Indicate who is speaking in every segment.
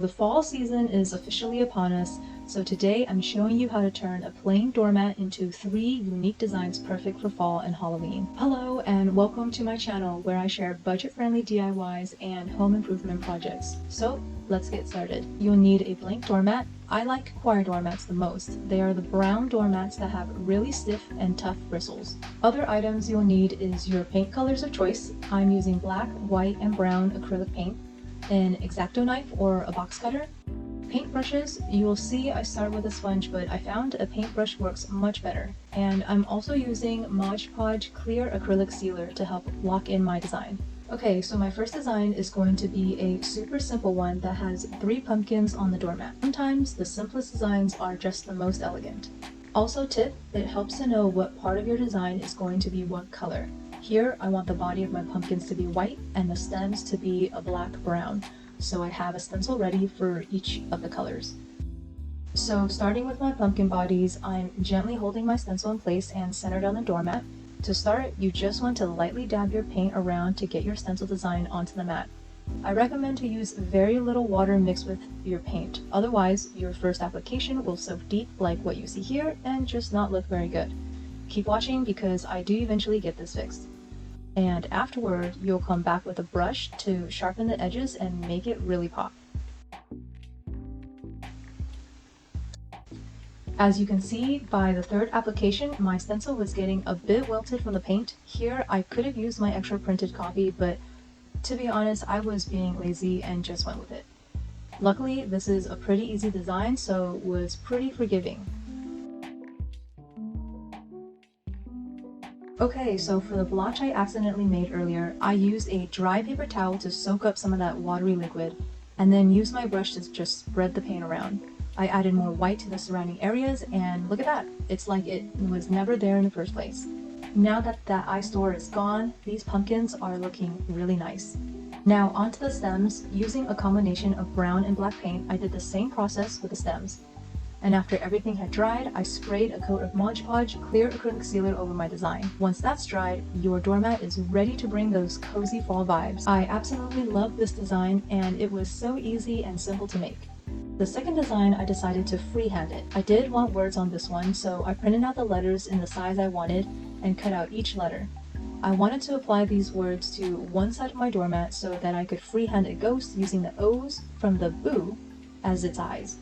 Speaker 1: The fall season is officially upon us, so today I'm showing you how to turn a plain doormat into 3 unique designs perfect for fall and Halloween. Hello and welcome to my channel where I share budget-friendly DIYs and home improvement projects. So let's get started. You'll need a blank doormat. I like choir doormats the most. They are the brown doormats that have really stiff and tough bristles. Other items you'll need is your paint colors of choice. I'm using black, white, and brown acrylic paint, an X-Acto knife or a box cutter. Paintbrushes, you will see I start with a sponge, but I found a paintbrush works much better. And I'm also using Mod Podge clear acrylic sealer to help lock in my design. Okay, so my first design is going to be a super simple one that has 3 pumpkins on the doormat. Sometimes the simplest designs are just the most elegant. Also tip, it helps to know what part of your design is going to be what color. Here, I want the body of my pumpkins to be white and the stems to be a black-brown, so I have a stencil ready for each of the colors. So starting with my pumpkin bodies, I'm gently holding my stencil in place and centered on the doormat. To start, you just want to lightly dab your paint around to get your stencil design onto the mat. I recommend to use very little water mixed with your paint, otherwise your first application will soak deep like what you see here and just not look very good. Keep watching because I do eventually get this fixed. And afterward, you'll come back with a brush to sharpen the edges and make it really pop. As you can see, by the third application, my stencil was getting a bit wilted from the paint. Here, I could have used my extra printed copy, but to be honest, I was being lazy and just went with it. Luckily, this is a pretty easy design, so it was pretty forgiving. Okay, so for the blotch I accidentally made earlier, I used a dry paper towel to soak up some of that watery liquid, and then used my brush to just spread the paint around. I added more white to the surrounding areas, and look at that! It's like it was never there in the first place. Now that that eyesore is gone, these pumpkins are looking really nice. Now onto the stems. Using a combination of brown and black paint, I did the same process with the stems. And after everything had dried, I sprayed a coat of Mod Podge clear acrylic sealer over my design. Once that's dried, your doormat is ready to bring those cozy fall vibes. I absolutely love this design, and it was so easy and simple to make. The second design, I decided to freehand it. I did want words on this one, so I printed out the letters in the size I wanted and cut out each letter. I wanted to apply these words to one side of my doormat so that I could freehand a ghost using the O's from the boo as its eyes.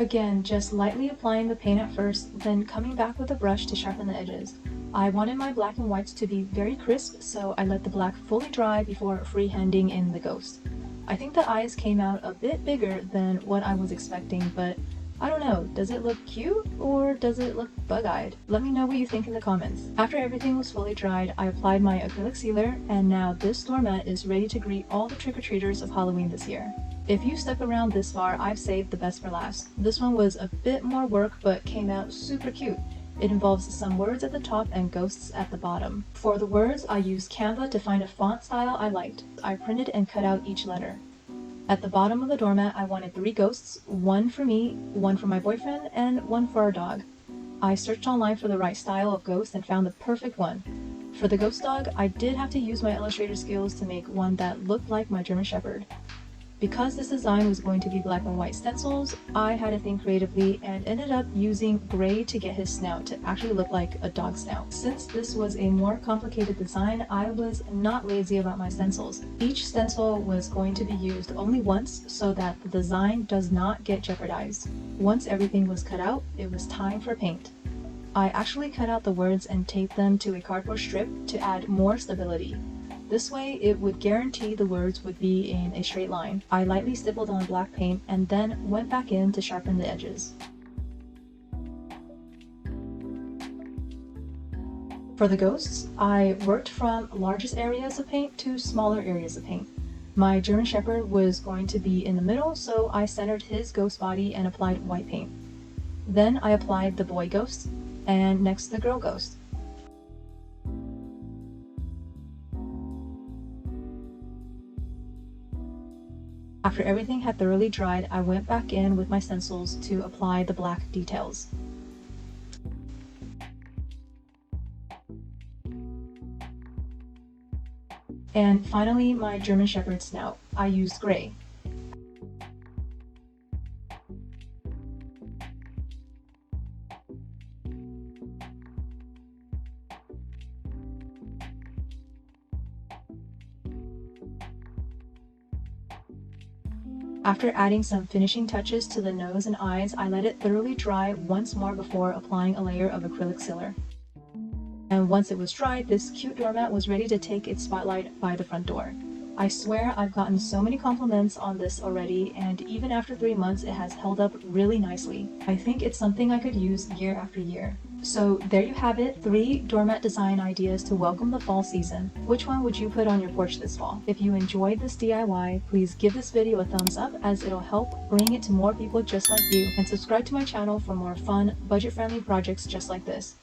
Speaker 1: Again, just lightly applying the paint at first, then coming back with a brush to sharpen the edges. I wanted my black and whites to be very crisp, so I let the black fully dry before freehanding in the ghost. I think the eyes came out a bit bigger than what I was expecting, but I don't know, does it look cute or does it look bug-eyed? Let me know what you think in the comments. After everything was fully dried, I applied my acrylic sealer, and now this doormat is ready to greet all the trick-or-treaters of Halloween this year. If you stuck around this far, I've saved the best for last. This one was a bit more work, but came out super cute. It involves some words at the top and ghosts at the bottom. For the words, I used Canva to find a font style I liked. I printed and cut out each letter. At the bottom of the doormat, I wanted 3 ghosts, one for me, one for my boyfriend, and one for our dog. I searched online for the right style of ghost and found the perfect one. For the ghost dog, I did have to use my illustrator skills to make one that looked like my German Shepherd. Because this design was going to be black and white stencils, I had to think creatively and ended up using gray to get his snout to actually look like a dog snout. Since this was a more complicated design, I was not lazy about my stencils. Each stencil was going to be used only once so that the design does not get jeopardized. Once everything was cut out, it was time for paint. I actually cut out the words and taped them to a cardboard strip to add more stability. This way, it would guarantee the words would be in a straight line. I lightly stippled on black paint and then went back in to sharpen the edges. For the ghosts, I worked from largest areas of paint to smaller areas of paint. My German Shepherd was going to be in the middle, so I centered his ghost body and applied white paint. Then I applied the boy ghost, and next the girl ghost. After everything had thoroughly dried, I went back in with my stencils to apply the black details. And finally, my German Shepherd snout. I used gray. After adding some finishing touches to the nose and eyes, I let it thoroughly dry once more before applying a layer of acrylic sealer. And once it was dry, this cute doormat was ready to take its spotlight by the front door. I swear I've gotten so many compliments on this already, and even after 3 months it has held up really nicely. I think it's something I could use year after year. So there you have it, 3 doormat design ideas to welcome the fall season. Which one would you put on your porch this fall? If you enjoyed this DIY, please give this video a thumbs up as it'll help bring it to more people just like you, and subscribe to my channel for more fun, budget-friendly projects just like this.